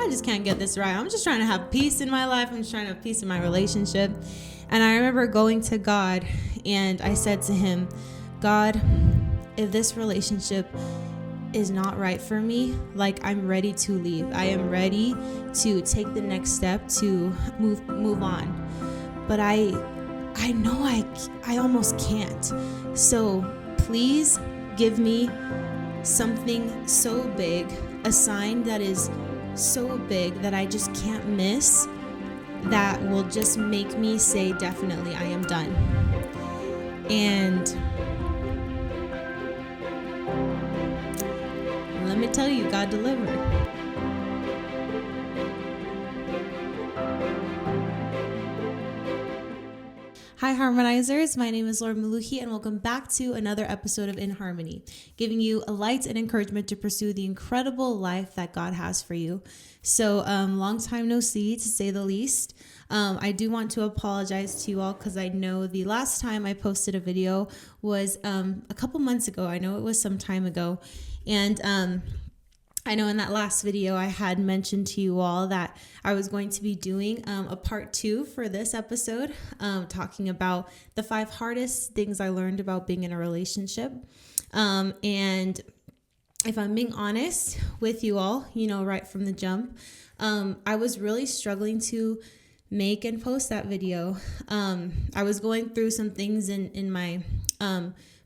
I just can't get this right. I'm just trying to have peace in my life. I'm just trying to have peace in my relationship. And I remember going to God and I said to him, God, if this relationship is not right for me, like, I'm ready to leave. I am ready to take the next step to move on. But I know I almost can't. So please give me something so big, a sign that is so big that I just can't miss, that will just make me say, definitely, I am done. And let me tell you, God delivered. Hi Harmonizers, my name is Laura Maluhi and welcome back to another episode of In Harmony, giving you a light and encouragement to pursue the incredible life that God has for you. So long time no see, to say the least. I do want to apologize to you all because I know the last time I posted a video was a couple months ago. I know it was some time ago. And I know in that last video I had mentioned to you all that I was going to be doing a part 2 for this episode, talking about the 5 hardest things I learned about being in a relationship. And if I'm being honest with you all, right from the jump, I was really struggling to make and post that video. I was going through some things in my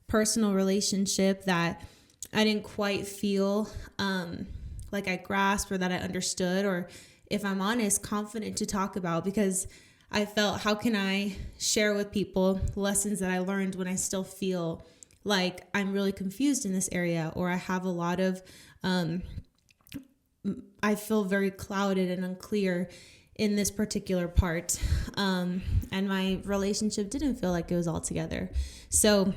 personal relationship that I didn't quite feel like I grasped or that I understood, or if I'm honest, confident to talk about, because I felt, how can I share with people lessons that I learned when I still feel like I'm really confused in this area, or I have a lot of, I feel very clouded and unclear in this particular part. And my relationship didn't feel like it was all together. So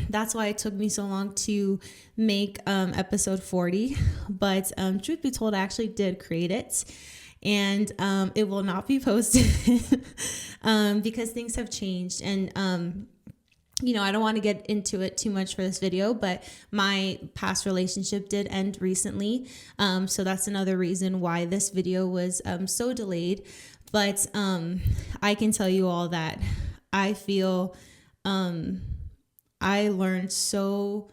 that's why it took me so long to make episode 40. But truth be told, I actually did create it, and it will not be posted because things have changed. And I don't want to get into it too much for this video, but my past relationship did end recently. So that's another reason why this video was so delayed. But I can tell you all that I feel I learned so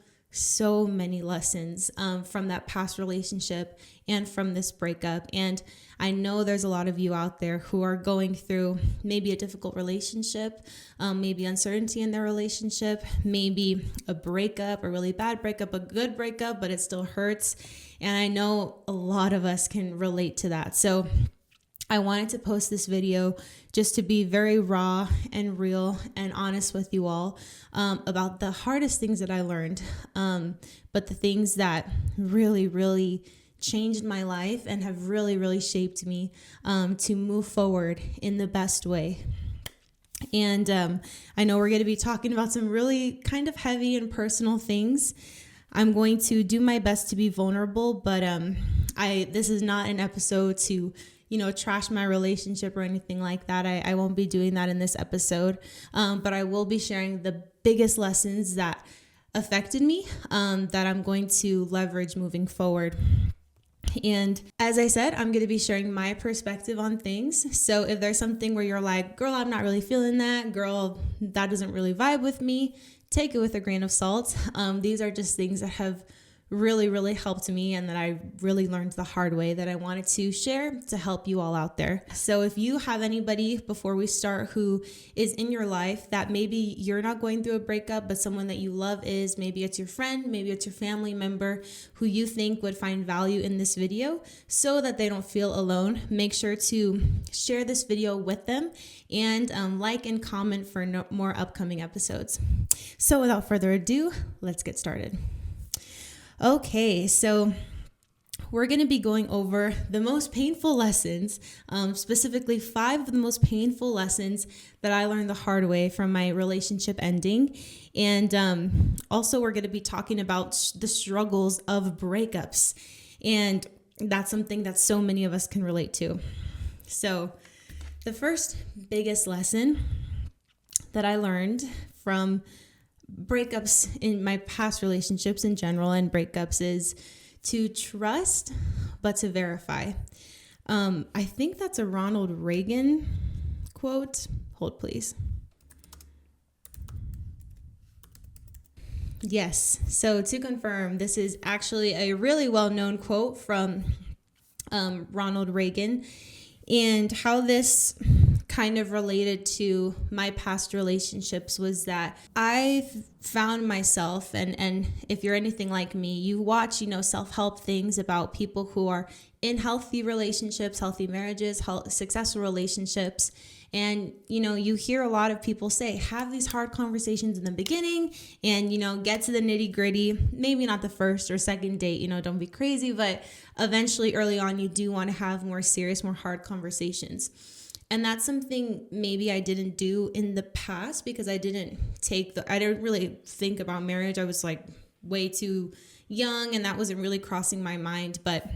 many lessons from that past relationship and from this breakup. And I know there's a lot of you out there who are going through maybe a difficult relationship, maybe uncertainty in their relationship, maybe a breakup, a really bad breakup, a good breakup, but it still hurts. And I know a lot of us can relate to that. So I wanted to post this video just to be very raw and real and honest with you all about the hardest things that I learned, but the things that really, really changed my life and have really, really shaped me to move forward in the best way. And I know we're going to be talking about some really kind of heavy and personal things. I'm going to do my best to be vulnerable, but this is not an episode to trash my relationship or anything like that. I won't be doing that in this episode. But I will be sharing the biggest lessons that affected me, that I'm going to leverage moving forward. And as I said, I'm going to be sharing my perspective on things. So if there's something where you're like, girl, I'm not really feeling that, girl, that doesn't really vibe with me, take it with a grain of salt. These are just things that have really, really helped me and that I really learned the hard way that I wanted to share to help you all out there. So if you have anybody, before we start, who is in your life that maybe you're not going through a breakup, but someone that you love is, maybe it's your friend, maybe it's your family member who you think would find value in this video so that they don't feel alone, make sure to share this video with them and like and comment for more upcoming episodes. So without further ado, let's get started. Okay, so we're going to be going over the most painful lessons, specifically 5 of the most painful lessons that I learned the hard way from my relationship ending. And also we're going to be talking about the struggles of breakups. And that's something that so many of us can relate to. So the first biggest lesson that I learned from breakups in my past relationships in general and breakups is to trust but to verify. I think that's a Ronald Reagan quote. Hold, please. Yes. So to confirm, this is actually a really well-known quote from Ronald Reagan, and how this kind of related to my past relationships was that I found myself, and if you're anything like me, you watch, self-help things about people who are in healthy relationships, healthy marriages, successful relationships. And, you hear a lot of people say, have these hard conversations in the beginning and, get to the nitty gritty. Maybe not the first or second date, don't be crazy, but eventually early on, you do want to have more serious, more hard conversations. And that's something maybe I didn't do in the past because I didn't really think about marriage. I was like way too young and that wasn't really crossing my mind. But,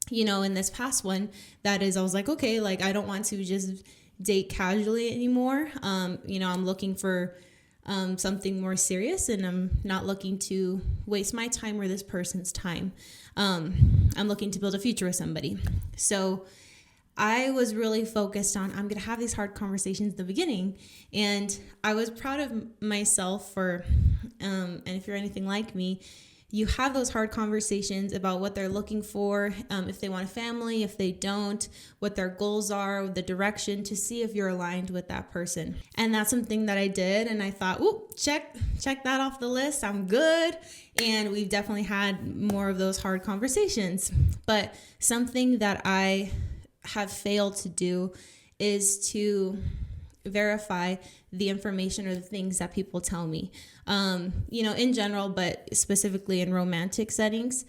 in this past one, I was like, okay, like I don't want to just date casually anymore. I'm looking for something more serious, and I'm not looking to waste my time or this person's time. I'm looking to build a future with somebody. So I was really focused on, I'm going to have these hard conversations in the beginning. And I was proud of myself for, and if you're anything like me, you have those hard conversations about what they're looking for, if they want a family, if they don't, what their goals are, the direction, to see if you're aligned with that person. And that's something that I did. And I thought, check that off the list. I'm good. And we've definitely had more of those hard conversations. But something that I have failed to do is to verify the information or the things that people tell me, in general, but specifically in romantic settings.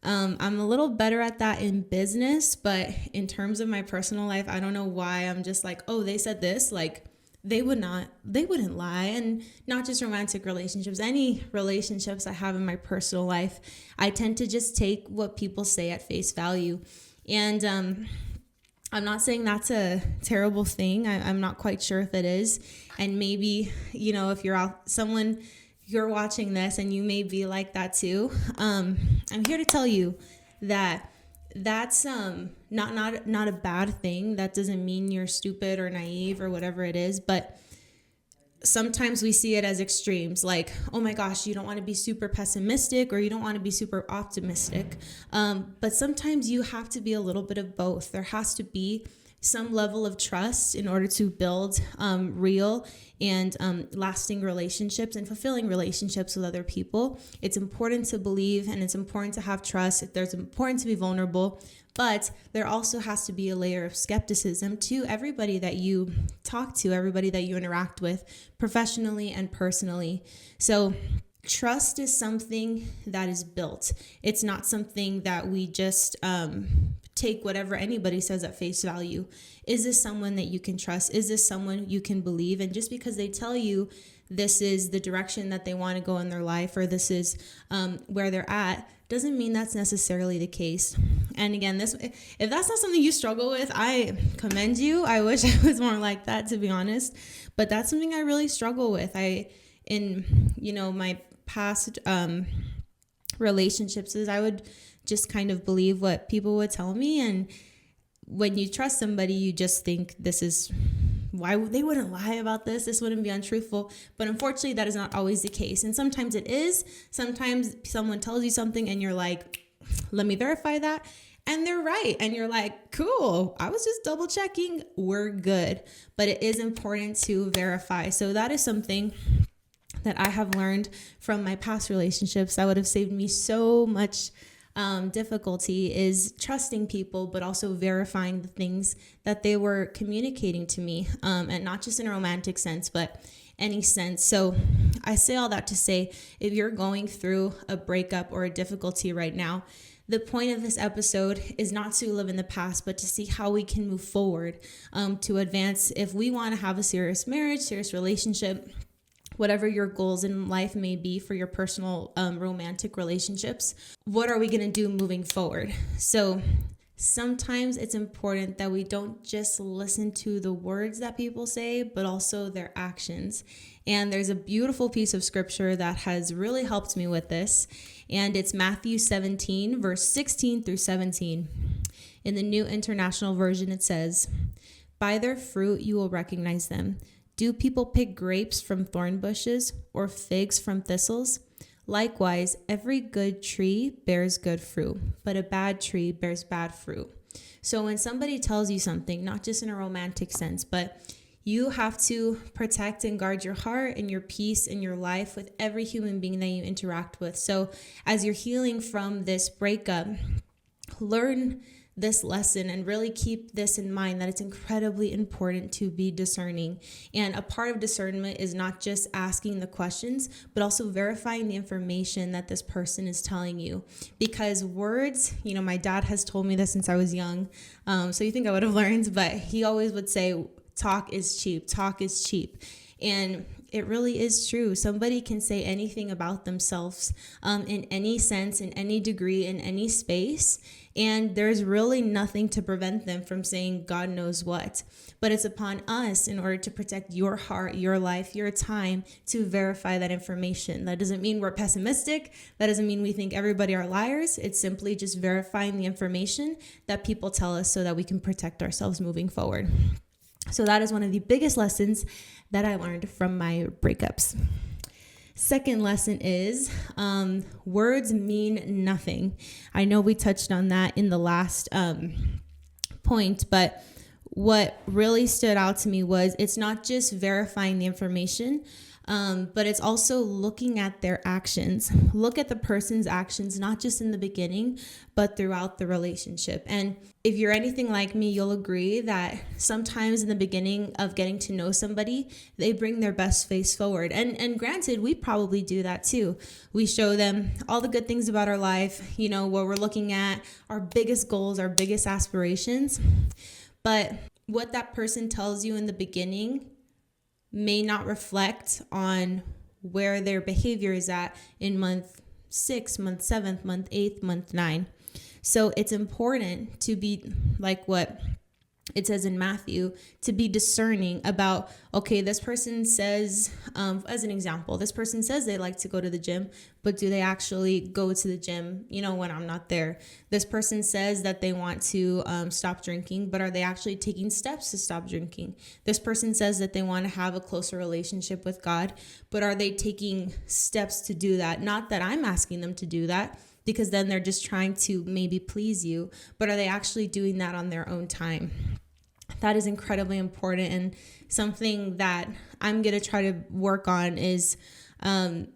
I'm a little better at that in business, but in terms of my personal life, I don't know why I'm just like, oh, they said this, like they wouldn't lie. And not just romantic relationships, any relationships I have in my personal life, I tend to just take what people say at face value. And, I'm not saying that's a terrible thing. I'm not quite sure if it is. And maybe, if you're watching this and you may be like that too. I'm here to tell you that that's not a bad thing. That doesn't mean you're stupid or naive or whatever it is. But sometimes we see it as extremes, like, oh my gosh, you don't want to be super pessimistic or you don't want to be super optimistic. But sometimes you have to be a little bit of both. There has to be some level of trust in order to build real and lasting relationships and fulfilling relationships with other people. It's important to believe and it's important to have trust. It's important to be vulnerable. But there also has to be a layer of skepticism to everybody that you talk to, everybody that you interact with, professionally and personally. So trust is something that is built. It's not something that we just take whatever anybody says at face value. Is this someone that you can trust? Is this someone you can believe? And just because they tell you this is the direction that they want to go in their life, or this is where they're at, doesn't mean that's necessarily the case. And again, if that's not something you struggle with, I commend you. I wish I was more like that, to be honest. But that's something I really struggle with. In my past relationships, is I would just kind of believe what people would tell me. And when you trust somebody, you just think this is why they wouldn't lie about this. This wouldn't be untruthful. But unfortunately, that is not always the case. And sometimes it is. Sometimes someone tells you something and you're like, let me verify that. And they're right. And you're like, cool, I was just double checking. We're good. But it is important to verify. So that is something that I have learned from my past relationships that would have saved me so much difficulty, is trusting people, but also verifying the things that they were communicating to me, and not just in a romantic sense, but any sense. So I say all that to say, if you're going through a breakup or a difficulty right now, the point of this episode is not to live in the past, but to see how we can move forward, to advance. If we want to have a serious marriage, serious relationship, whatever your goals in life may be for your personal romantic relationships, what are we going to do moving forward? So sometimes it's important that we don't just listen to the words that people say, but also their actions. And there's a beautiful piece of scripture that has really helped me with this. And it's Matthew 17, verse 16 through 17. In the New International Version, it says, "By their fruit you will recognize them. Do people pick grapes from thorn bushes or figs from thistles? Likewise, every good tree bears good fruit, but a bad tree bears bad fruit." So when somebody tells you something, not just in a romantic sense, but you have to protect and guard your heart and your peace in your life with every human being that you interact with. So as you're healing from this breakup, learn this lesson and really keep this in mind, that it's incredibly important to be discerning. And a part of discernment is not just asking the questions, but also verifying the information that this person is telling you. Because words, my dad has told me this since I was young. So you think I would have learned, but he always would say, talk is cheap, talk is cheap. And it really is true. Somebody can say anything about themselves in any sense, in any degree, in any space. And there's really nothing to prevent them from saying God knows what. But it's upon us, in order to protect your heart, your life, your time, to verify that information. That doesn't mean we're pessimistic. That doesn't mean we think everybody are liars. It's simply just verifying the information that people tell us so that we can protect ourselves moving forward. So that is one of the biggest lessons that I learned from my breakups. Second lesson is words mean nothing. I know we touched on that in the last point, but what really stood out to me was it's not just verifying the information, but it's also looking at their actions. Look at the person's actions, not just in the beginning, but throughout the relationship. And if you're anything like me, you'll agree that sometimes in the beginning of getting to know somebody, they bring their best face forward. And granted, we probably do that too. We show them all the good things about our life, what we're looking at, our biggest goals, our biggest aspirations. But what that person tells you in the beginning may not reflect on where their behavior is at in month 6, month 7, month 8, month 9. So it's important to be like what it says in Matthew, to be discerning about, okay, this person says, as an example, this person says they like to go to the gym, but do they actually go to the gym, when I'm not there? This person says that they want to stop drinking, but are they actually taking steps to stop drinking? This person says that they want to have a closer relationship with God, but are they taking steps to do that? Not that I'm asking them to do that, because then they're just trying to maybe please you, but are they actually doing that on their own time? That is incredibly important, and something that I'm going to try to work on is, I've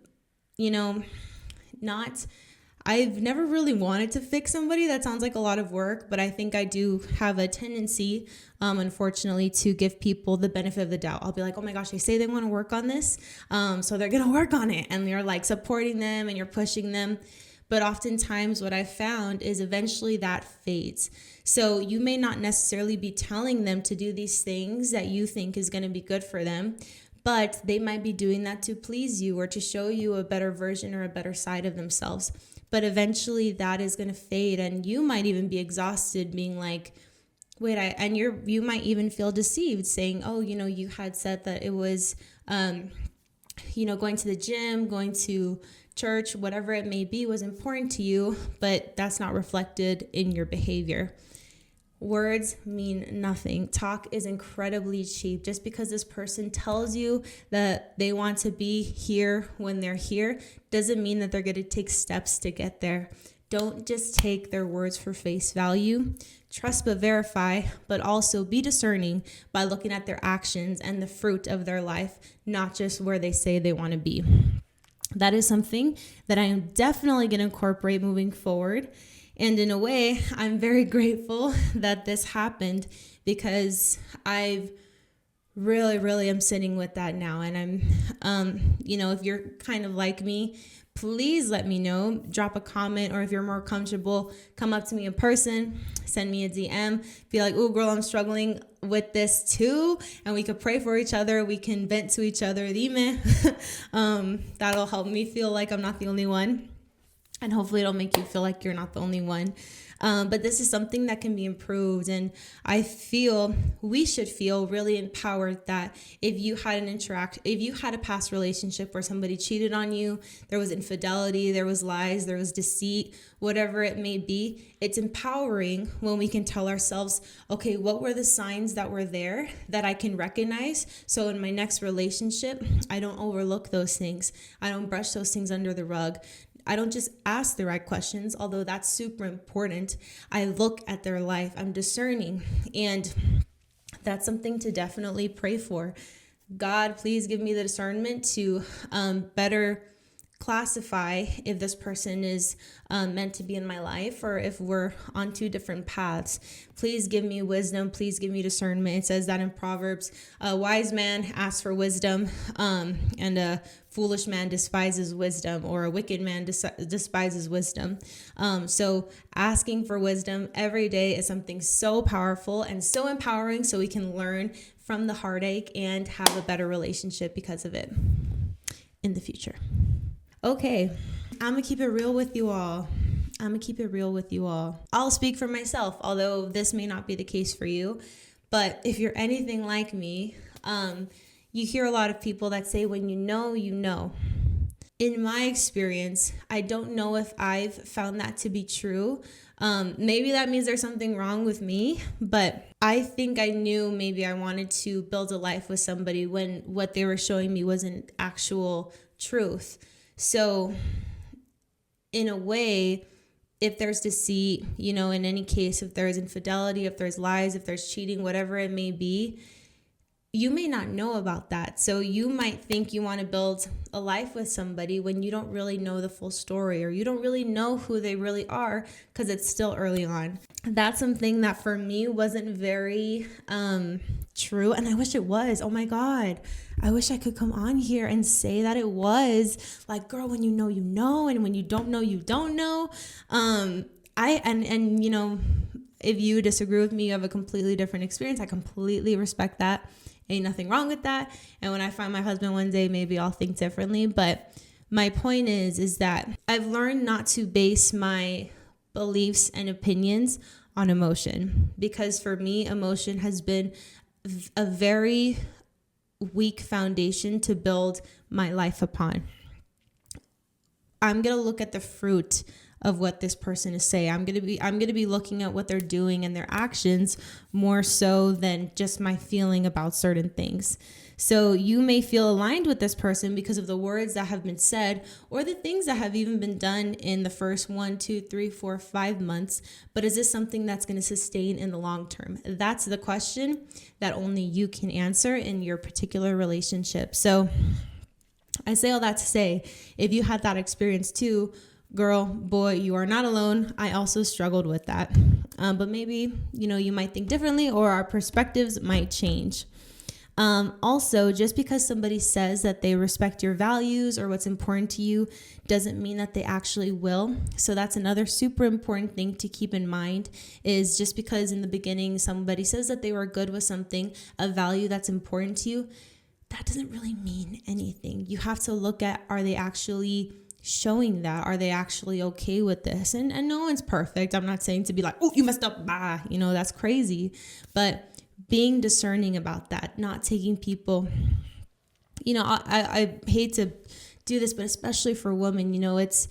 never really wanted to fix somebody. That sounds like a lot of work, but I think I do have a tendency, unfortunately, to give people the benefit of the doubt. I'll be like, oh my gosh, they say they want to work on this, so they're going to work on it. And you're like supporting them and you're pushing them. But oftentimes what I've found is eventually that fades. So you may not necessarily be telling them to do these things that you think is going to be good for them, but they might be doing that to please you or to show you a better version or a better side of themselves. But eventually that is going to fade, and you might even be exhausted being like, you might even feel deceived saying, oh, you had said that it was, going to the gym, going to church, whatever it may be, was important to you, but that's not reflected in your behavior. Words mean nothing. Talk is incredibly cheap. Just because this person tells you that they want to be here when they're here doesn't mean that they're going to take steps to get there. Don't just take their words for face value. Trust but verify, but also be discerning by looking at their actions and the fruit of their life, not just where they say they want to be. That is something that I am definitely going to incorporate moving forward. And in a way, I'm very grateful that this happened, because I've really am sitting with that now. And I'm, if you're kind of like me, please let me know. Drop a comment, or if you're more comfortable, come up to me in person, send me a DM, be like, oh girl, I'm struggling with this too, and we could pray for each other. We can vent to each other. That'll help me feel like I'm not the only one, and hopefully it'll make you feel like you're not the only one. But this is something that can be improved. And I feel we should feel really empowered that if you had a past relationship where somebody cheated on you, there was infidelity, there was lies, there was deceit, whatever it may be, it's empowering when we can tell ourselves, okay, what were the signs that were there that I can recognize? So in my next relationship, I don't overlook those things. I don't brush those things under the rug. I don't just ask the right questions, although that's super important. I look at their life. I'm discerning. And that's something to definitely pray for. God, please give me the discernment to better classify if this person is meant to be in my life or if we're on two different paths. Please give me wisdom. Please give me discernment. It says that in Proverbs, a wise man asks for wisdom and a foolish man despises wisdom, or a wicked man despises wisdom. So asking for wisdom every day is something so powerful and so empowering, so we can learn from the heartache and have a better relationship because of it in the future. Okay, I'm going to keep it real with you all. I'll speak for myself, although this may not be the case for you. But if you're anything like me, you hear a lot of people that say, when you know, you know. In my experience, I don't know if I've found that to be true. Maybe that means there's something wrong with me, but I think I knew maybe I wanted to build a life with somebody when what they were showing me wasn't actual truth. So in a way, if there's deceit, in any case, if there's infidelity, if there's lies, if there's cheating, whatever it may be, you may not know about that. So you might think you want to build a life with somebody when you don't really know the full story, or you don't really know who they really are because it's still early on. That's something that for me wasn't very true. And I wish it was. Oh my God. I wish I could come on here and say that it was like, girl, when you know, you know, and when you don't know, you don't know. If you disagree with me, you have a completely different experience. I completely respect that. Ain't nothing wrong with that. And when I find my husband one day, maybe I'll think differently. But my point is that I've learned not to base my beliefs and opinions on emotion, because for me, emotion has been a very weak foundation to build my life upon. I'm going to look at the fruit of what this person is saying. I'm going to be looking at what they're doing and their actions more so than just my feeling about certain things. So you may feel aligned with this person because of the words that have been said or the things that have even been done in the first 1, 2, 3, 4, 5 months. But is this something that's going to sustain in the long term? That's the question that only you can answer in your particular relationship. So I say all that to say, if you had that experience too, girl, boy, you are not alone. I also struggled with that. But maybe, you might think differently, or our perspectives might change. Also, just because somebody says that they respect your values or what's important to you doesn't mean that they actually will. So that's another super important thing to keep in mind, is just because in the beginning somebody says that they were good with something, a value that's important to you, that doesn't really mean anything. You have to look at, are they actually showing that? Are they actually okay with this? And no one's perfect. I'm not saying to be like, oh, you messed up, that's crazy. But being discerning about that, not taking people, I hate to do this, but especially for women, it's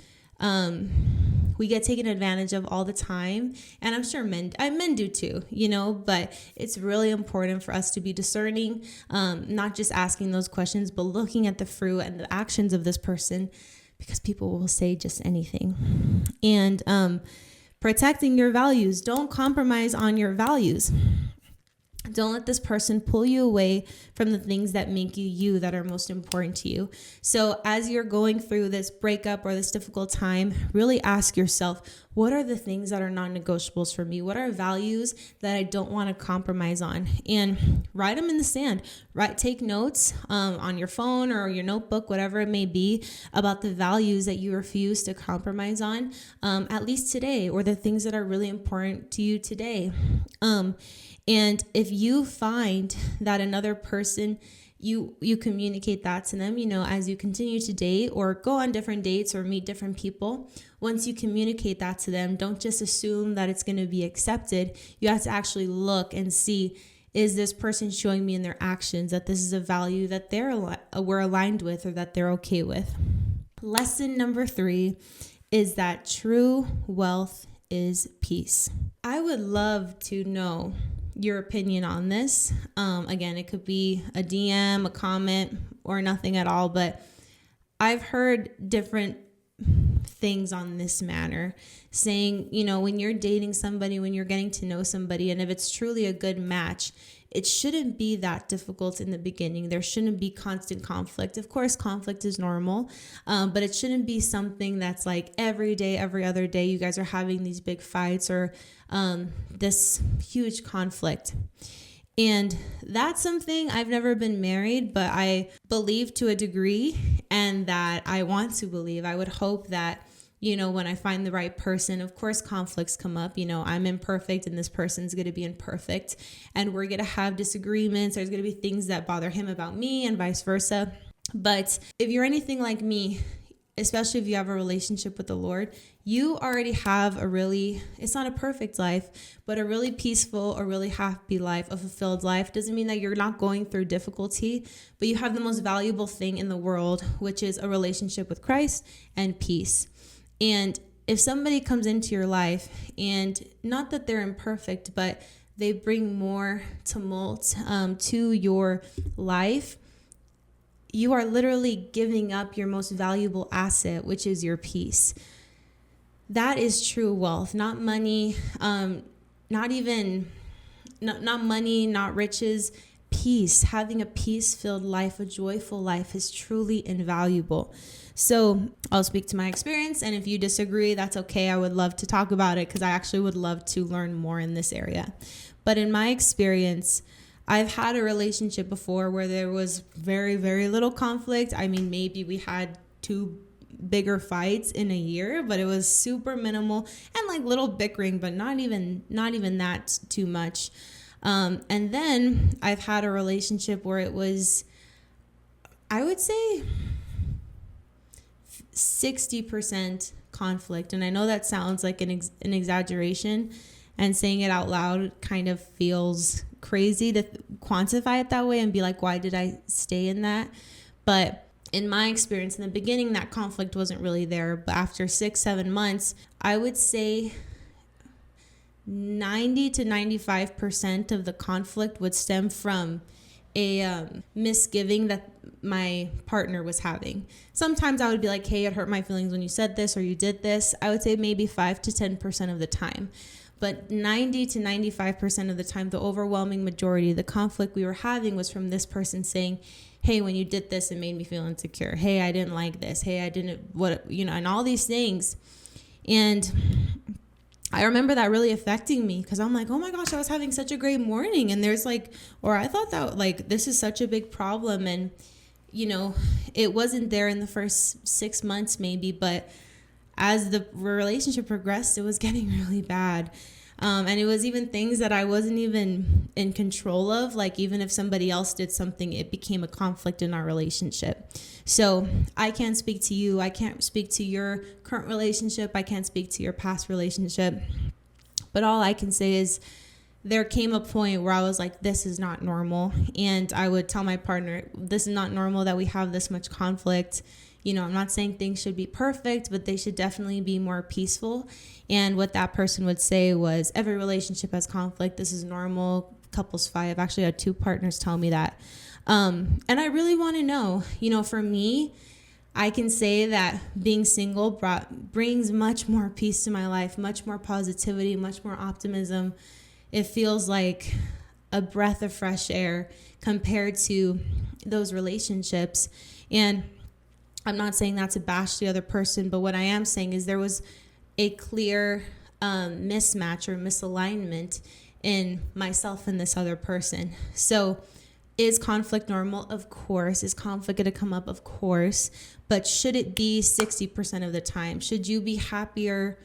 we get taken advantage of all the time, and I'm sure men do too, but it's really important for us to be discerning, not just asking those questions, but looking at the fruit and the actions of this person, because people will say just anything. And protecting your values. Don't compromise on your values. Don't let this person pull you away from the things that make you, that are most important to you. So as you're going through this breakup or this difficult time, really ask yourself, what are the things that are non-negotiables for me? What are values that I don't want to compromise on? And write them in the sand. Take notes on your phone or your notebook, whatever it may be, about the values that you refuse to compromise on, at least today, or the things that are really important to you today. And if you find that another person you communicate that to them, as you continue to date or go on different dates or meet different people. Once you communicate that to them, don't just assume that it's going to be accepted. You have to actually look and see, is this person showing me in their actions that this is a value that we're aligned with or that they're okay with? Lesson number 3 is that true wealth is peace. I would love to know your opinion on this. Again, it could be a DM, a comment, or nothing at all, but I've heard different things on this matter, saying, when you're dating somebody, when you're getting to know somebody, and if it's truly a good match, it shouldn't be that difficult in the beginning. There shouldn't be constant conflict. Of course, conflict is normal, but it shouldn't be something that's like every day, every other day, you guys are having these big fights or this huge conflict. And that's something, I've never been married, but I believe to a degree, and that I want to believe. I would hope that, when I find the right person, of course, conflicts come up. I'm imperfect and this person's going to be imperfect, and we're going to have disagreements. There's going to be things that bother him about me and vice versa. But if you're anything like me, especially if you have a relationship with the Lord, you already have it's not a perfect life, but a really peaceful, a really happy life, a fulfilled life. Doesn't mean that you're not going through difficulty, but you have the most valuable thing in the world, which is a relationship with Christ and peace. And if somebody comes into your life, and not that they're imperfect, but they bring more tumult to your life, you are literally giving up your most valuable asset, which is your peace. That is true wealth, not money, not money, not riches. Peace, having a peace-filled life, a joyful life is truly invaluable. So I'll speak to my experience, and if you disagree, that's okay. I would love to talk about it because I actually would love to learn more in this area. But in my experience, I've had a relationship before where there was very, very little conflict. I mean, maybe we had 2 bigger fights in a year, but it was super minimal, and like little bickering, but not even that too much. And then I've had a relationship where it was, I would say, 60% conflict. And I know that sounds like an exaggeration, and saying it out loud kind of feels crazy to quantify it that way and be like, why did I stay in that? But in my experience, in the beginning, that conflict wasn't really there. But after 6-7 months, I would say 90 to 95% of the conflict would stem from a misgiving that my partner was having. Sometimes I would be like, hey, it hurt my feelings when you said this or you did this. I would say maybe 5 to 10% of the time. But 90 to 95% of the time, the overwhelming majority, the conflict we were having was from this person saying, hey, when you did this, it made me feel insecure. Hey, I didn't like this. Hey, I didn't, and all these things. And I remember that really affecting me because I'm like, oh my gosh, I was having such a great morning. And there's I thought that this is such a big problem. And, it wasn't there in the first 6 months maybe, but as the relationship progressed, it was getting really bad. And it was even things that I wasn't even in control of. Like even if somebody else did something, it became a conflict in our relationship. So I can't speak to you. I can't speak to your current relationship. I can't speak to your past relationship. But all I can say is there came a point where I was like, this is not normal. And I would tell my partner, this is not normal that we have this much conflict. I'm not saying things should be perfect, but they should definitely be more peaceful. And what that person would say was, every relationship has conflict. This is normal. Couples fight. I've actually had 2 partners tell me that. And I really want to know, for me, I can say that being single brings much more peace to my life, much more positivity, much more optimism. It feels like a breath of fresh air compared to those relationships. And I'm not saying that to bash the other person, but what I am saying is there was a clear mismatch or misalignment in myself and this other person. So is conflict normal? Of course. Is conflict going to come up? Of course. But should it be 60% of the time? Should you be happier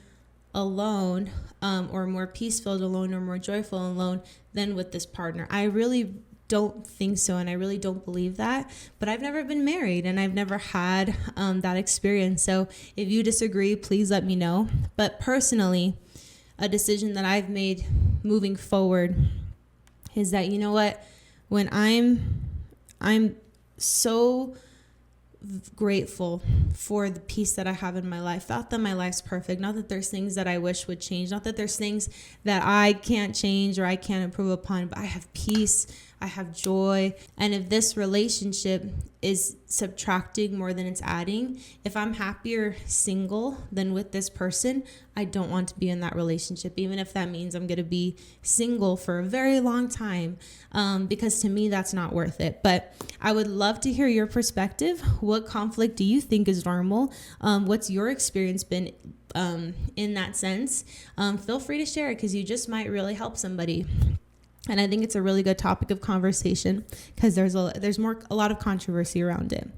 alone or more peaceful alone or more joyful alone than with this partner? I really don't think so, and I really don't believe that. But I've never been married, and I've never had that experience. So if you disagree, please let me know. But personally, a decision that I've made moving forward is that, you know what, when I'm so grateful for the peace that I have in my life. Not that my life's perfect, not that there's things that I wish would change, not that there's things that I can't change or I can't improve upon, but I have peace, I have joy. And if this relationship is subtracting more than it's adding, if I'm happier single than with this person, I don't want to be in that relationship, even if that means I'm going to be single for a very long time, because to me, that's not worth it. But I would love to hear your perspective. What conflict do you think is normal? What's your experience been in that sense? Feel free to share it, because you just might really help somebody. And I think it's a really good topic of conversation, because there's a lot of controversy around it.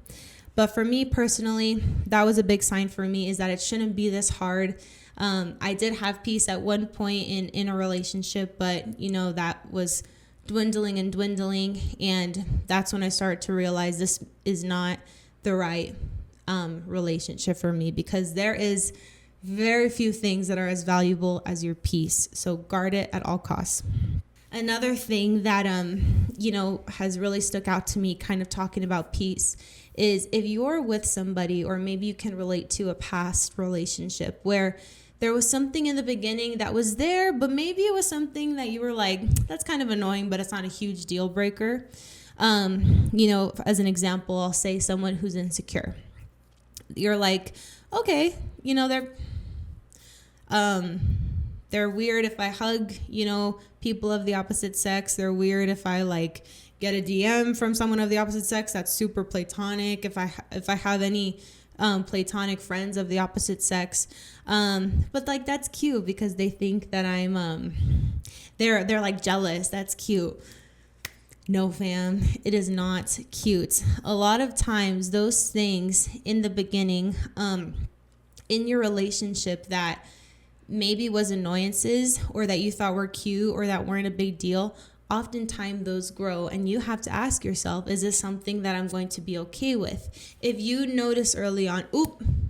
But for me personally, that was a big sign for me, is that it shouldn't be this hard. I did have peace at one point in a relationship, but that was dwindling. And that's when I started to realize this is not the right relationship for me, because there is very few things that are as valuable as your peace. So guard it at all costs. Another thing that, has really stuck out to me, kind of talking about peace, is if you're with somebody, or maybe you can relate to a past relationship where there was something in the beginning that was there, but maybe it was something that you were like, that's kind of annoying, but it's not a huge deal breaker. As an example, I'll say someone who's insecure. You're like, okay, they're weird if I hug, people of the opposite sex. They're weird if I get a DM from someone of the opposite sex. That's super platonic. If I have any platonic friends of the opposite sex, but that's cute, because they think that I'm they're jealous. That's cute. No, fam, it is not cute. A lot of times those things in the beginning in your relationship that maybe was annoyances, or that you thought were cute, or that weren't a big deal, oftentimes those grow, and you have to ask yourself, is this something that I'm going to be okay with? If you notice early on,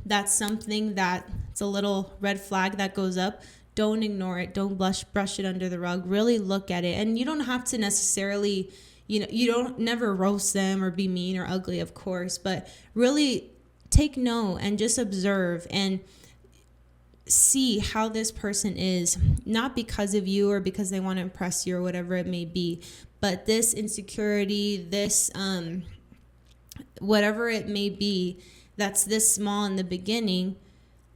that's something that's a little red flag that goes up, don't ignore it. Don't brush it under the rug. Really look at it. And you don't have to necessarily, you don't never roast them or be mean or ugly, of course, but really take note and just observe and see how this person is, not because of you or because they want to impress you or whatever it may be, but this insecurity, this whatever it may be that's this small in the beginning,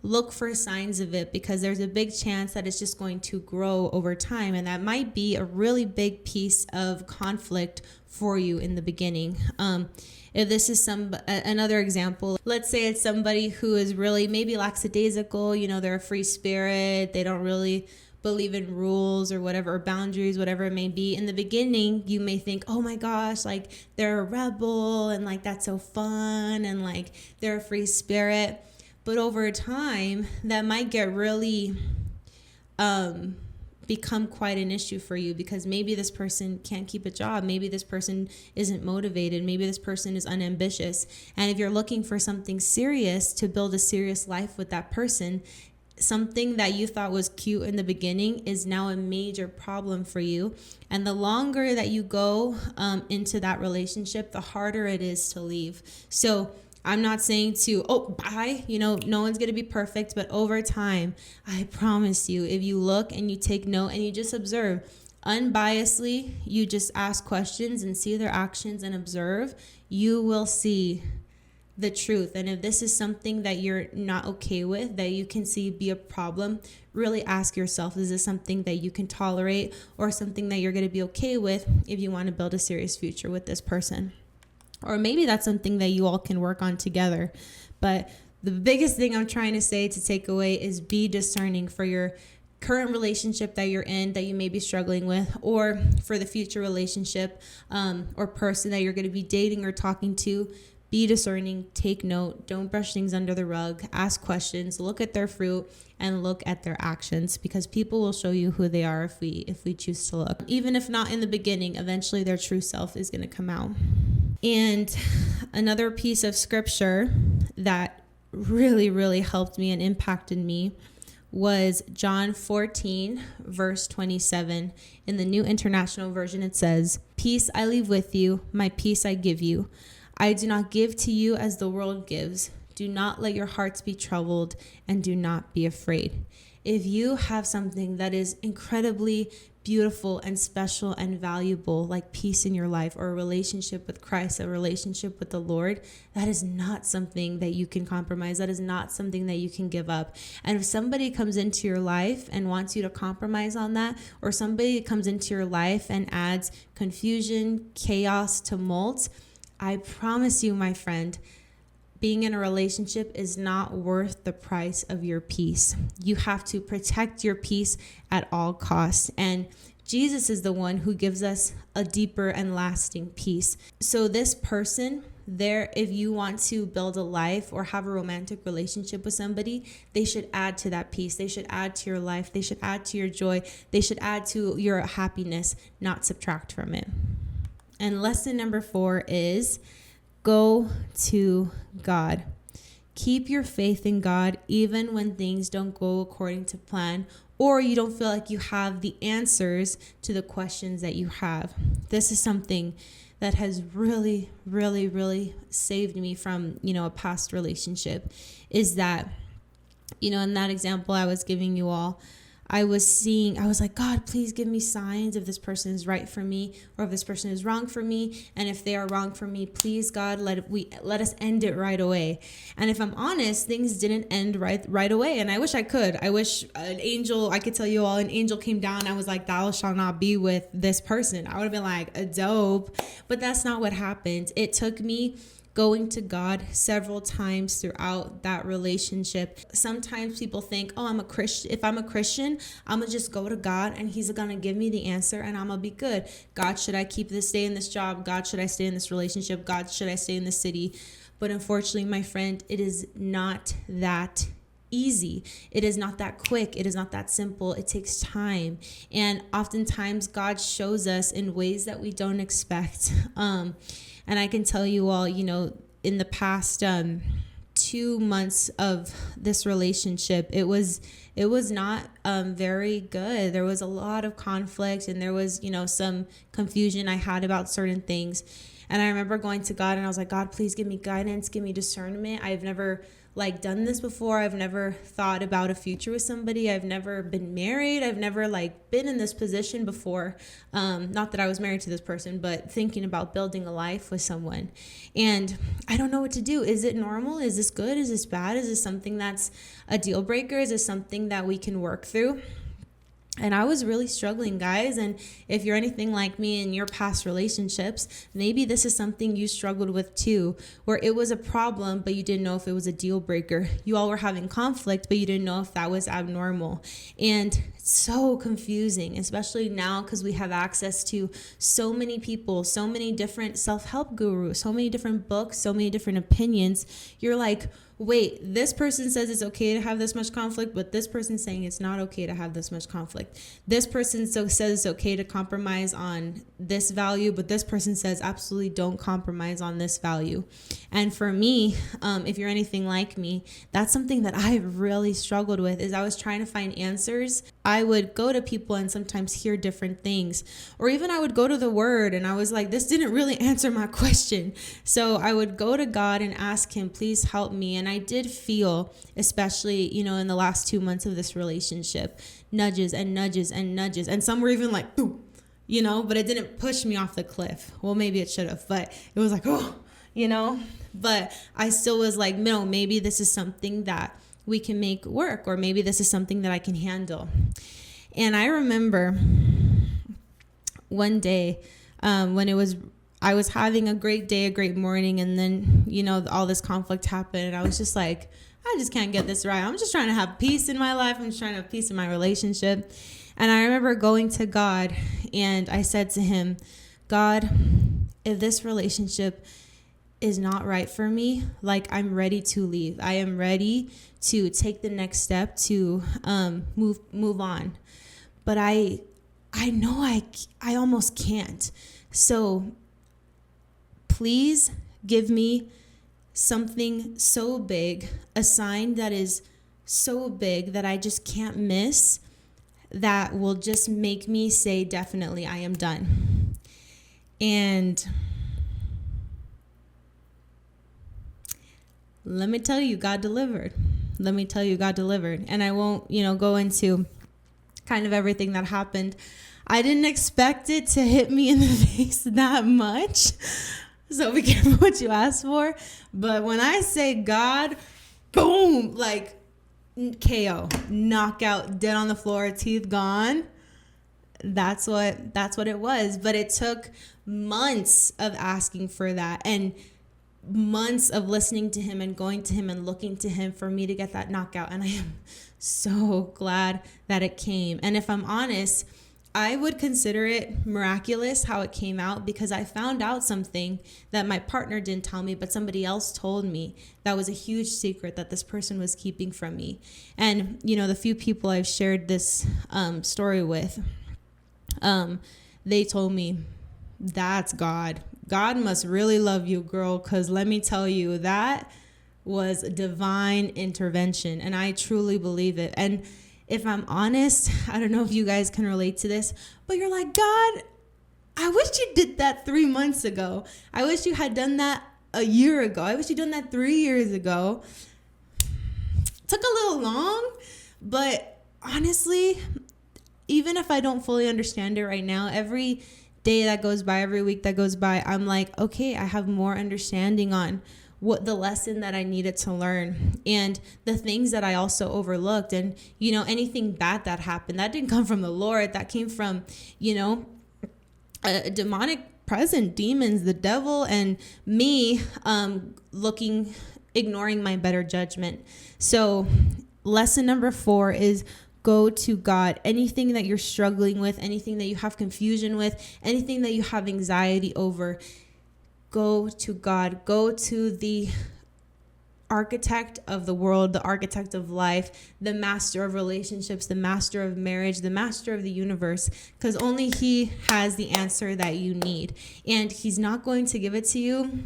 look for signs of it, because there's a big chance that it's just going to grow over time, and that might be a really big piece of conflict for you in the beginning. If this is another example, let's say it's somebody who is really maybe lackadaisical, they're a free spirit, they don't really believe in rules or whatever, or boundaries, whatever it may be. In the beginning, you may think, oh my gosh, they're a rebel, and that's so fun, and they're a free spirit. But over time, that might get really become quite an issue for you, because maybe this person can't keep a job. Maybe this person isn't motivated. Maybe this person is unambitious. And if you're looking for something serious to build a serious life with that person, something that you thought was cute in the beginning is now a major problem for you. And the longer that you go into that relationship, the harder it is to leave. So I'm not saying bye, no one's going to be perfect, but over time, I promise you, if you look and you take note and you just observe unbiasedly, you just ask questions and see their actions and observe, you will see the truth. And if this is something that you're not okay with, that you can see be a problem, really ask yourself, is this something that you can tolerate, or something that you're going to be okay with if you want to build a serious future with this person? Or maybe that's something that you all can work on together. But the biggest thing I'm trying to say to take away is be discerning for your current relationship that you're in, that you may be struggling with, or for the future relationship or person that you're going to be dating or talking to. Be discerning, take note, don't brush things under the rug, ask questions, look at their fruit, and look at their actions, because people will show you who they are if we choose to look. Even if not in the beginning, eventually their true self is going to come out. And another piece of scripture that really, really helped me and impacted me was John 14, verse 27. In the New International Version, it says, "Peace I leave with you, my peace I give you. I do not give to you as the world gives. Do not let your hearts be troubled, and do not be afraid." If you have something that is incredibly beautiful and special and valuable, like peace in your life, or a relationship with Christ, a relationship with the Lord, that is not something that you can compromise. That is not something that you can give up. And if somebody comes into your life and wants you to compromise on that, or somebody comes into your life and adds confusion, chaos, tumult, I promise you, my friend, being in a relationship is not worth the price of your peace. You have to protect your peace at all costs. And Jesus is the one who gives us a deeper and lasting peace. So this person there, if you want to build a life or have a romantic relationship with somebody, they should add to that peace. They should add to your life. They should add to your joy. They should add to your happiness, not subtract from it. And lesson number 4 is go to God. Keep your faith in God even when things don't go according to plan, or you don't feel like you have the answers to the questions that you have. This is something that has really, really, really saved me from, a past relationship, is that, in that example I was giving you all, I was like, God, please give me signs if this person is right for me or if this person is wrong for me. And if they are wrong for me, please, God, let us end it right away. And if I'm honest, things didn't end right away. And I wish I could. I wish I could tell you all, an angel came down. I was like, thou shalt not be with this person. I would have been like, a dope. But that's not what happened. It took me going to God several times throughout that relationship. Sometimes people think, oh, I'm a Christian. If I'm a Christian, I'm going to just go to God and he's going to give me the answer and I'm going to be good. God, should I stay in this job? God, should I stay in this relationship? God, should I stay in this city? But unfortunately, my friend, it is not that easy. It is not that quick. It is not that simple. It takes time. And oftentimes God shows us in ways that we don't expect. And I can tell you all, in the past 2 months of this relationship, it was not very good. There was a lot of conflict and there was, some confusion I had about certain things. And I remember going to God and I was like, God, please give me guidance, give me discernment. I've never done this before. I've never thought about a future with somebody. I've never been married. I've never been in this position before. Not that I was married to this person, but thinking about building a life with someone. And I don't know what to do. Is it normal? Is this good? Is this bad? Is this something that's a deal breaker? Is this something that we can work through? And I was really struggling, guys. And if you're anything like me in your past relationships, maybe this is something you struggled with too, where it was a problem, but you didn't know if it was a deal breaker. You all were having conflict, but you didn't know if that was abnormal. And it's so confusing, especially now because we have access to so many people, so many different self-help gurus, so many different books, so many different opinions. You're like, wait, this person says it's okay to have this much conflict, but this person's saying it's not okay to have this much conflict. This person says it's okay to compromise on this value, but this person says absolutely don't compromise on this value. And for me, if you're anything like me, that's something that I really struggled with. Is I was trying to find answers. I would go to people and sometimes hear different things, or even I would go to the Word and I was like, this didn't really answer my question. So I would go to God and ask him, please help me. And I did feel, especially, in the last 2 months of this relationship, nudges and nudges and nudges. And some were even like, boom, but it didn't push me off the cliff. Well, maybe it should have, but it was like, oh, but I still was like, no, maybe this is something that we can make work, or maybe this is something that I can handle. And I remember one day when I was having a great day, a great morning, and then, all this conflict happened, and I was just like, I just can't get this right. I'm just trying to have peace in my life. I'm just trying to have peace in my relationship. And I remember going to God, and I said to him, God, if this relationship is not right for me. Like, I'm ready to leave. I am ready to take the next step to move on. But I know I almost can't. So please give me something so big, a sign that is so big that I just can't miss, that will just make me say, definitely, I am done. And let me tell you, God delivered. Let me tell you, God delivered. And I won't, go into kind of everything that happened. I didn't expect it to hit me in the face that much. So be careful what you ask for. But when I say God, boom, like KO, knockout, dead on the floor, teeth gone. That's what it was. But it took months of asking for that, and months of listening to him and going to him and looking to him for me to get that knockout. And I am so glad that it came. And if I'm honest, I would consider it miraculous how it came out, because I found out something that my partner didn't tell me, but somebody else told me. That was a huge secret that this person was keeping from me. And, the few people I've shared this story with, they told me, that's God. God must really love you, girl, because let me tell you, that was divine intervention. And I truly believe it. And if I'm honest, I don't know if you guys can relate to this, but you're like, God, I wish you did that 3 months ago. I wish you had done that a year ago. I wish you'd done that 3 years ago. Took a little long, but honestly, even if I don't fully understand it right now, every day that goes by, every week that goes by, I'm like, okay, I have more understanding on what the lesson that I needed to learn, and the things that I also overlooked. And, anything bad that happened, that didn't come from the Lord. That came from, a demonic presence, demons, the devil, and me ignoring my better judgment. So lesson number 4 is go to God. Anything that you're struggling with, anything that you have confusion with, anything that you have anxiety over, go to God. Go to the architect of the world, the architect of life, the master of relationships, the master of marriage, the master of the universe, because only he has the answer that you need. And he's not going to give it to you.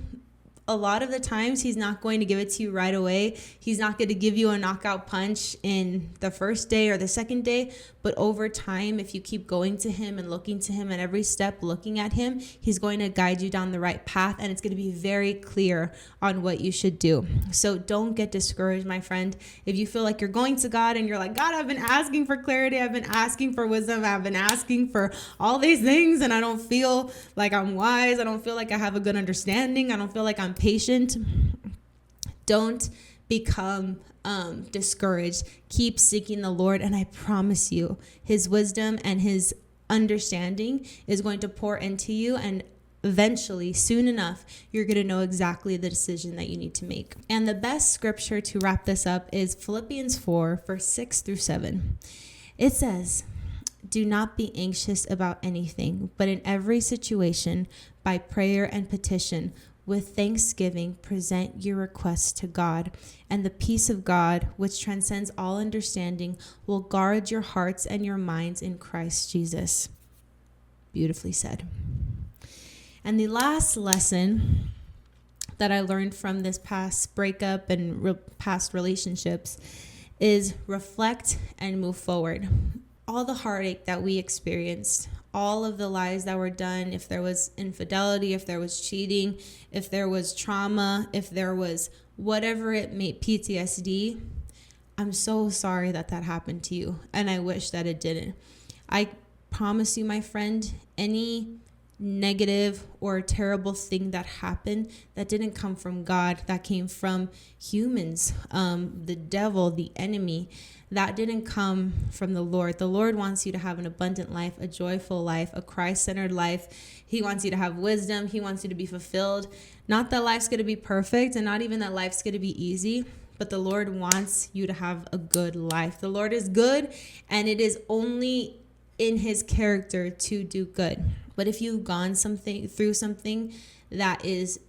A lot of the times, he's not going to give it to you right away. He's not going to give you a knockout punch in the first day or the second day. But over time, if you keep going to him and looking to him, and every step looking at him, he's going to guide you down the right path. And it's going to be very clear on what you should do. So don't get discouraged, my friend. If you feel like you're going to God and you're like, God, I've been asking for clarity. I've been asking for wisdom. I've been asking for all these things, and I don't feel like I'm wise. I don't feel like I have a good understanding. I don't feel like I'm patient. Don't become discouraged. Keep seeking the Lord, and I promise you, his wisdom and his understanding is going to pour into you, and eventually, soon enough, you're going to know exactly the decision that you need to make. And the best scripture to wrap this up is Philippians 4, verse 6 through 7. It says, "Do not be anxious about anything, but in every situation, by prayer and petition, with thanksgiving, present your requests to God, and the peace of God, which transcends all understanding, will guard your hearts and your minds in Christ Jesus." Beautifully said. And the last lesson that I learned from this past breakup and past relationships is reflect and move forward. All the heartache that we experienced, all of the lies that were done, if there was infidelity, if there was cheating, if there was trauma, if there was whatever it may, PTSD, I'm so sorry that happened to you, and I wish that it didn't. I promise you, my friend, any negative or terrible thing that happened, that didn't come from God, that came from humans, the devil, the enemy, that didn't come from the Lord. The Lord wants you to have an abundant life, a joyful life, a Christ-centered life. He wants you to have wisdom. He wants you to be fulfilled. Not that life's going to be perfect, and not even that life's going to be easy, but the Lord wants you to have a good life. The Lord is good, and it is only in his character to do good. But if you've gone through something that is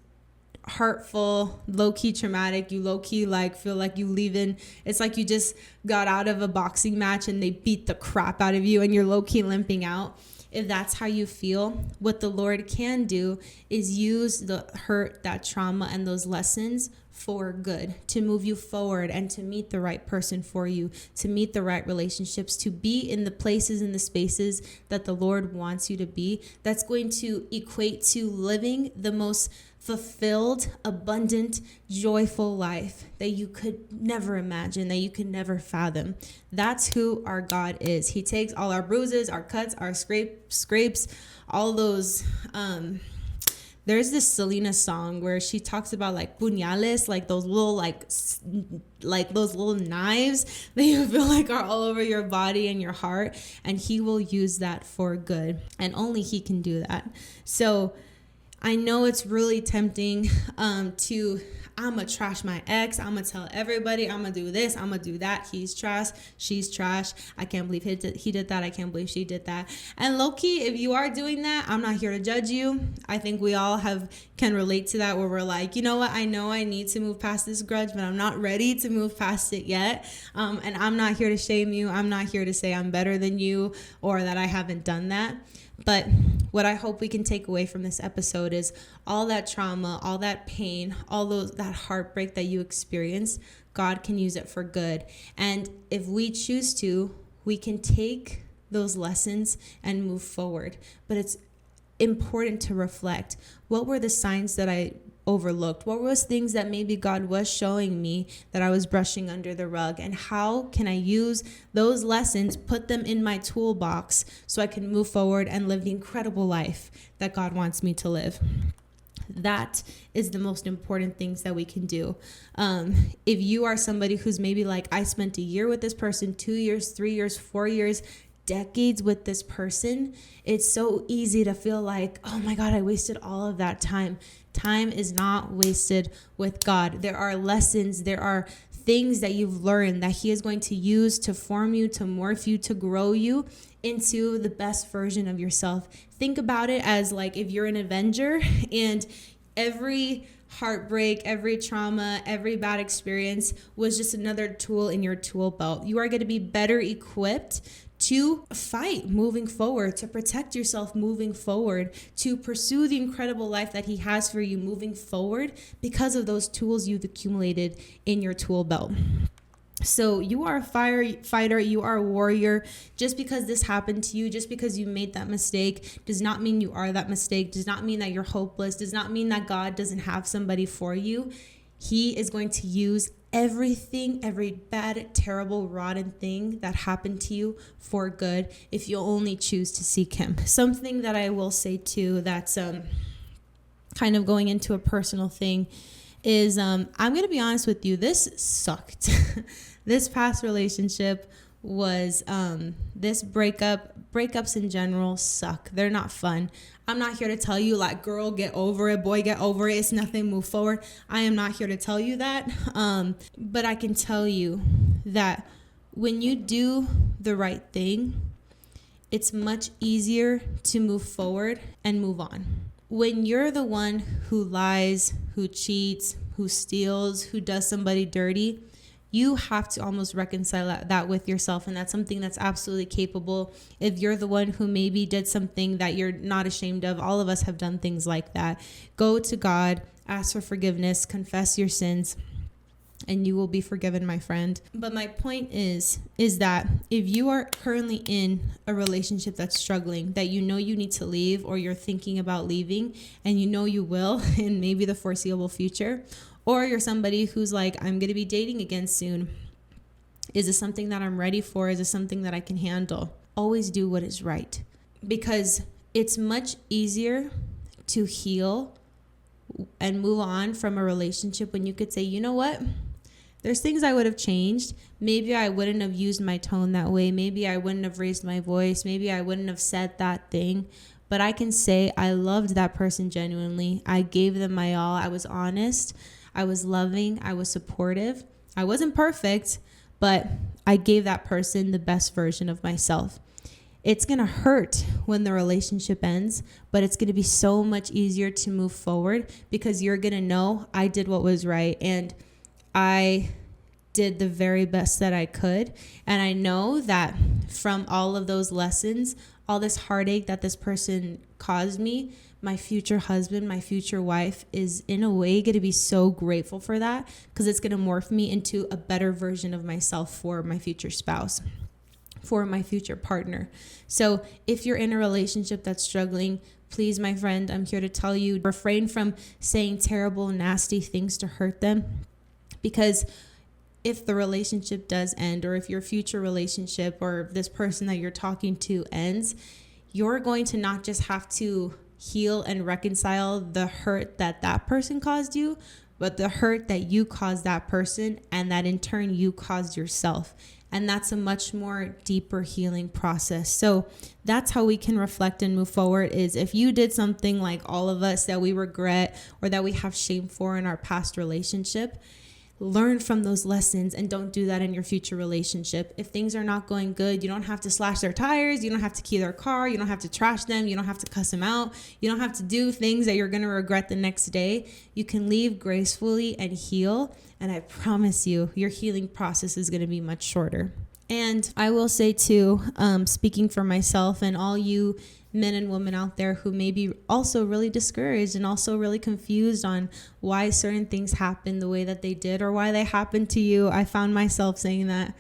hurtful, low-key traumatic, you low-key like feel like you leaving, it's like you just got out of a boxing match and they beat the crap out of you and you're low-key limping out. If that's how you feel, what the Lord can do is use the hurt, that trauma, and those lessons for good, to move you forward and to meet the right person for you, to meet the right relationships, to be in the places and the spaces that the Lord wants you to be. That's going to equate to living the most fulfilled, abundant, joyful life that you could never imagine, that you could never fathom. That's who our God is. He takes all our bruises, our cuts, our scrapes, all those, there's this Selena song where she talks about like puñales, like those little like those little knives that you feel like are all over your body and your heart, and he will use that for good, and only he can do that. So I know it's really tempting I'm going to trash my ex. I'm going to tell everybody. I'm going to do this. I'm going to do that. He's trash. She's trash. I can't believe he did that. I can't believe she did that. And low-key, if you are doing that, I'm not here to judge you. I think we all can relate to that, where we're like, you know what? I know I need to move past this grudge, but I'm not ready to move past it yet. And I'm not here to shame you. I'm not here to say I'm better than you or that I haven't done that. But what I hope we can take away from this episode is all that trauma, all that pain, that heartbreak that you experienced, God can use it for good. And if we choose to, we can take those lessons and move forward. But it's important to reflect. What were the signs that I overlooked? What was things that maybe God was showing me that I was brushing under the rug? And how can I use those lessons, put them in my toolbox so I can move forward and live the incredible life that God wants me to live? That is the most important things that we can do. If you are somebody who's maybe like, I spent a year with this person, 2 years, 3 years, 4 years, decades with this person, it's so easy to feel like, oh my God, I wasted all of that time. Time is not wasted with God. There are lessons, there are things that you've learned that he is going to use to form you, to morph you, to grow you into the best version of yourself. Think about it as like if you're an Avenger and every heartbreak, every trauma, every bad experience was just another tool in your tool belt. You are going to be better equipped to fight moving forward, to protect yourself moving forward, to pursue the incredible life that he has for you moving forward because of those tools you've accumulated in your tool belt. So you are a fighter, you are a warrior. Just because this happened to you, just because you made that mistake, does not mean you are that mistake, does not mean that you're hopeless, does not mean that God doesn't have somebody for you. He is going to use everything, every bad, terrible, rotten thing that happened to you for good if you only choose to seek him. Something that I will say too that's kind of going into a personal thing is I'm going to be honest with you, this sucked. This past relationship was this breakups in general suck. They're not fun. I'm not here to tell you like, girl, get over it, boy, get over it, it's nothing, move forward. I am not here to tell you that. But I can tell you that when you do the right thing, it's much easier to move forward and move on. When you're the one who lies, who cheats, who steals, who does somebody dirty, you have to almost reconcile that with yourself. And that's something that's absolutely capable. If you're the one who maybe did something that you're not ashamed of, all of us have done things like that. Go to God, ask for forgiveness, confess your sins, and you will be forgiven, my friend. But my point is that if you are currently in a relationship that's struggling, that you know you need to leave, or you're thinking about leaving, and you know you will in maybe the foreseeable future, or you're somebody who's like, I'm going to be dating again soon. Is this something that I'm ready for? Is this something that I can handle? Always do what is right, because it's much easier to heal and move on from a relationship when you could say, you know what? There's things I would have changed. Maybe I wouldn't have used my tone that way. Maybe I wouldn't have raised my voice. Maybe I wouldn't have said that thing. But I can say I loved that person genuinely. I gave them my all. I was honest. I was loving. I was supportive. I wasn't perfect, but I gave that person the best version of myself. It's going to hurt when the relationship ends, but it's going to be so much easier to move forward because you're going to know I did what was right and I did the very best that I could. And I know that from all of those lessons, all this heartache that this person caused me, my future husband, my future wife is in a way going to be so grateful for that because it's going to morph me into a better version of myself for my future spouse, for my future partner. So if you're in a relationship that's struggling, please, my friend, I'm here to tell you, refrain from saying terrible, nasty things to hurt them, because if the relationship does end, or if your future relationship or this person that you're talking to ends, you're going to not just have to heal and reconcile the hurt that that person caused you, but the hurt that you caused that person and that in turn you caused yourself. And that's a much more deeper healing process. So that's how we can reflect and move forward, is if you did something like all of us that we regret or that we have shame for in our past relationship, learn from those lessons and don't do that in your future relationship. If things are not going good, you don't have to slash their tires. You don't have to key their car. You don't have to trash them. You don't have to cuss them out. You don't have to do things that you're going to regret the next day. You can leave gracefully and heal. And I promise you, your healing process is going to be much shorter. And I will say too, speaking for myself and all you men and women out there who may be also really discouraged and also really confused on why certain things happen the way that they did or why they happened to you. I found myself saying that.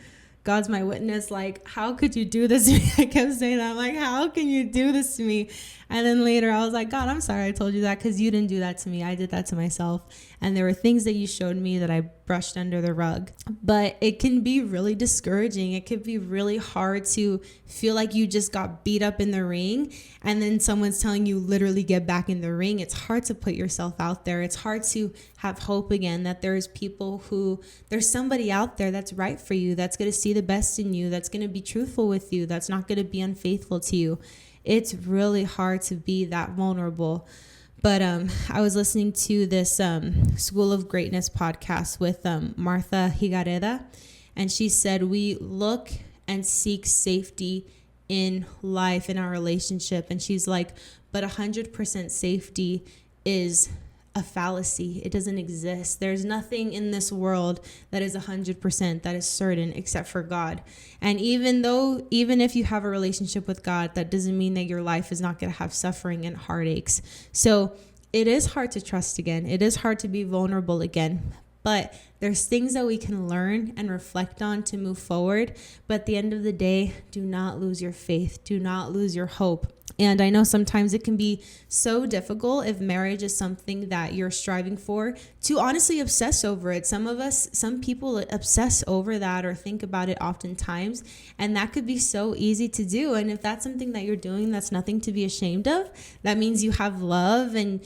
God's my witness. Like, how could you do this to me? I kept saying that. I'm like, how can you do this to me? And then later I was like, God, I'm sorry I told you that because you didn't do that to me. I did that to myself. And there were things that you showed me that I brushed under the rug. But it can be really discouraging. It could be really hard to feel like you just got beat up in the ring and then someone's telling you literally get back in the ring. It's hard to put yourself out there. It's hard to have hope again that there's somebody out there that's right for you, that's going to see the best in you, that's going to be truthful with you, that's not going to be unfaithful to you. It's really hard to be that vulnerable. But I was listening to this School of Greatness podcast with Martha Higareda, and she said we look and seek safety in life, in our relationship. And she's like, but 100% safety is a fallacy. It doesn't exist. There's nothing in this world that is 100%, that is certain, except for God. And even if you have a relationship with God, that doesn't mean that your life is not going to have suffering and heartaches. So it is hard to trust again. It is hard to be vulnerable again. But there's things that we can learn and reflect on to move forward. But at the end of the day, do not lose your faith. Do not lose your hope. And I know sometimes it can be so difficult if marriage is something that you're striving for to honestly obsess over it. Some people obsess over that or think about it oftentimes, and that could be so easy to do. And if that's something that you're doing, that's nothing to be ashamed of. That means you have love, and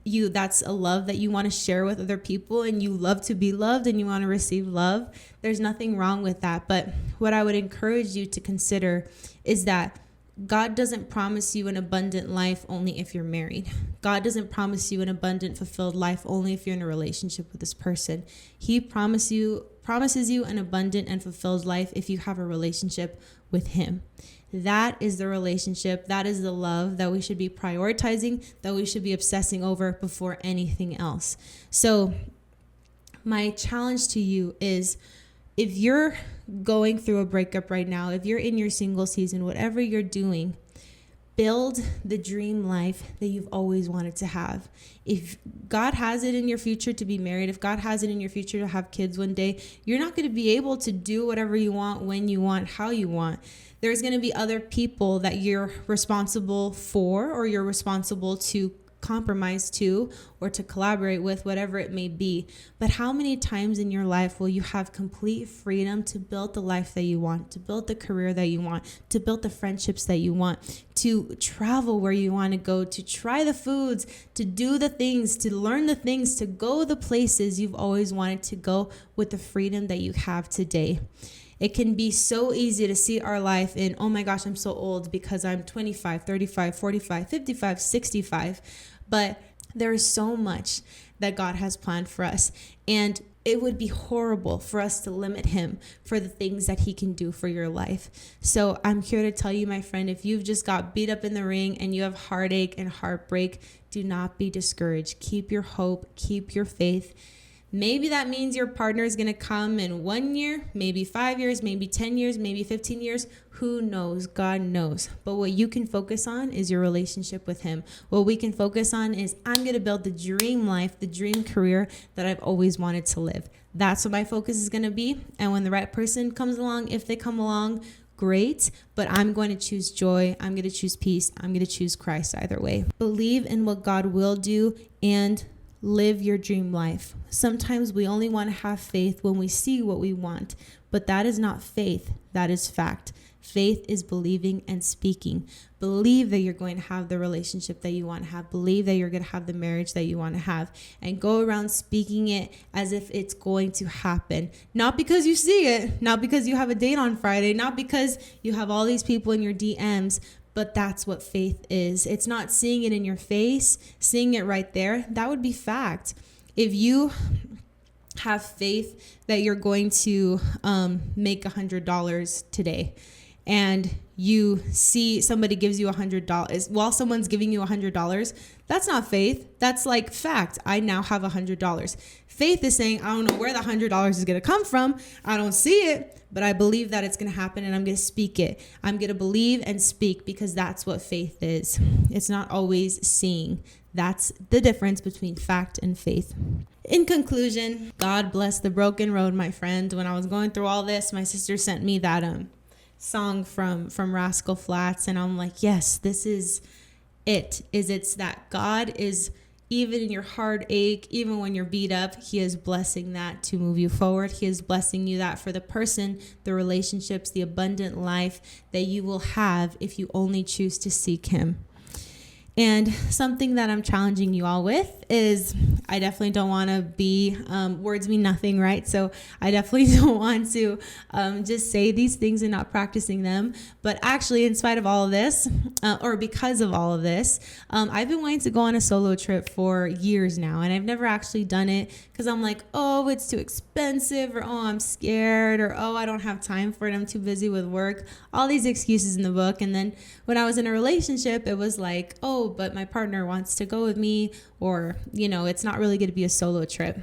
that's a love that you want to share with other people, and you love to be loved and you want to receive love. There's nothing wrong with that. But what I would encourage you to consider is that God doesn't promise you an abundant life only if you're married. God doesn't promise you an abundant, fulfilled life only if you're in a relationship with this person. He promises you an abundant and fulfilled life if you have a relationship with Him. That is the relationship. That is the love that we should be prioritizing, that we should be obsessing over before anything else. So my challenge to you is, if you're going through a breakup right now, if you're in your single season, whatever you're doing, build the dream life that you've always wanted to have. If God has it in your future to be married, if God has it in your future to have kids one day, you're not going to be able to do whatever you want, when you want, how you want. There's going to be other people that you're responsible for, or you're responsible to compromise to, or to collaborate with, whatever it may be. But how many times in your life will you have complete freedom to build the life that you want, to build the career that you want, to build the friendships that you want, to travel where you want to go, to try the foods, to do the things, to learn the things, to go the places you've always wanted to go with the freedom that you have today? It can be so easy to see our life in, oh my gosh, I'm so old because I'm 25, 35, 45, 55, 65. But there is so much that God has planned for us. And it would be horrible for us to limit him for the things that he can do for your life. So I'm here to tell you, my friend, if you've just got beat up in the ring and you have heartache and heartbreak, do not be discouraged. Keep your hope, keep your faith. Maybe that means your partner is going to come in 1 year, maybe 5 years, maybe 10 years, maybe 15 years. Who knows? God knows. But what you can focus on is your relationship with him. What we can focus on is, I'm going to build the dream life, the dream career that I've always wanted to live. That's what my focus is going to be. And when the right person comes along, if they come along, great. But I'm going to choose joy. I'm going to choose peace. I'm going to choose Christ either way. Believe in what God will do and live your dream life. Sometimes we only want to have faith when we see what we want, but that is not faith. That is fact. Faith is believing and speaking. Believe that you're going to have the relationship that you want to have. Believe that you're going to have the marriage that you want to have, and go around speaking it as if it's going to happen. Not because you see it, not because you have a date on Friday, not because you have all these people in your DMs, but that's what faith is. It's not seeing it in your face, seeing it right there. That would be fact. If you have faith that you're going to make $100 today, and you see somebody gives you $100 while someone's giving you $100, that's not faith. That's like fact. I now have $100. Faith is saying, I don't know where the $100 is going to come from. I don't see it, but I believe that it's going to happen, and I'm going to speak it. I'm going to believe and speak, because that's what faith is. It's not always seeing. That's the difference between fact and faith. In conclusion, God bless the broken road, my friend. When I was going through all this, my sister sent me that song from Rascal Flatts, and I'm like, yes, this is it. It's that God is, even in your heartache, even when you're beat up, he is blessing that to move you forward. He is blessing you that for the person, the relationships, the abundant life that you will have if you only choose to seek him. And something that I'm challenging you all with is, I definitely don't want to be, words mean nothing, right? So I definitely don't want to just say these things and not practicing them. But actually, in spite of all of this, or because of all of this, I've been wanting to go on a solo trip for years now. And I've never actually done it because I'm like, oh, it's too expensive, or oh, I'm scared, or oh, I don't have time for it, I'm too busy with work. All these excuses in the book. And then when I was in a relationship, it was like, oh, but my partner wants to go with me, or, it's not really going to be a solo trip.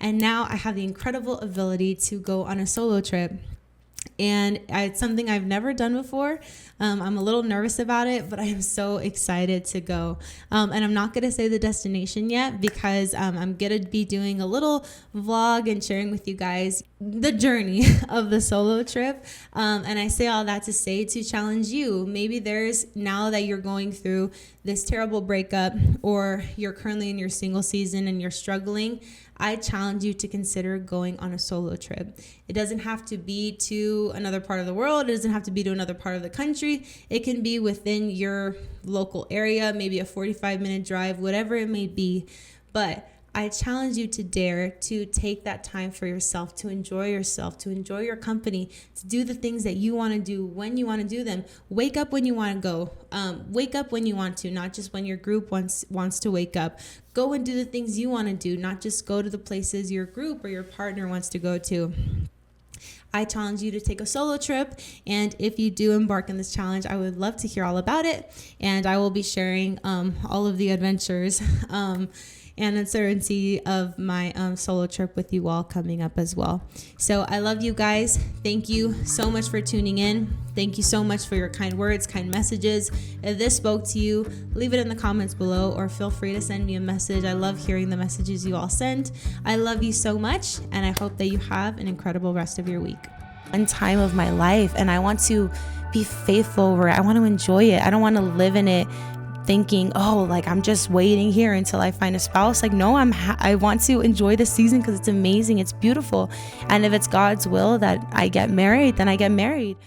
And now I have the incredible ability to go on a solo trip. And it's something I've never done before. I'm a little nervous about it, but I am so excited to go. And I'm not going to say the destination yet, because I'm going to be doing a little vlog and sharing with you guys the journey of the solo trip. And I say all that to say, to challenge you. Maybe now that you're going through this terrible breakup, or you're currently in your single season and you're struggling, I challenge you to consider going on a solo trip. It doesn't have to be to another part of the world. It doesn't have to be to another part of the country. It can be within your local area, maybe a 45-minute drive, whatever it may be. But I challenge you to dare to take that time for yourself, to enjoy your company, to do the things that you want to do when you want to do them. Wake up when you want to go. Wake up when you want to, not just when your group wants to wake up. Go and do the things you want to do, not just go to the places your group or your partner wants to go to. I challenge you to take a solo trip, and if you do embark on this challenge, I would love to hear all about it, and I will be sharing all of the adventures and uncertainty of my solo trip with you all coming up as well. So I love you guys. Thank you so much for tuning in. Thank you so much for your kind words, kind messages. If this spoke to you, leave it in the comments below, or feel free to send me a message. I love hearing the messages you all send. I love you so much, and I hope that you have an incredible rest of your week. One time of my life, and I want to be faithful over it. I want to enjoy it. I don't want to live in it thinking, oh, like I'm just waiting here until I find a spouse. Like, no, I want to enjoy the season because it's amazing. It's beautiful. And if it's God's will that I get married, then I get married.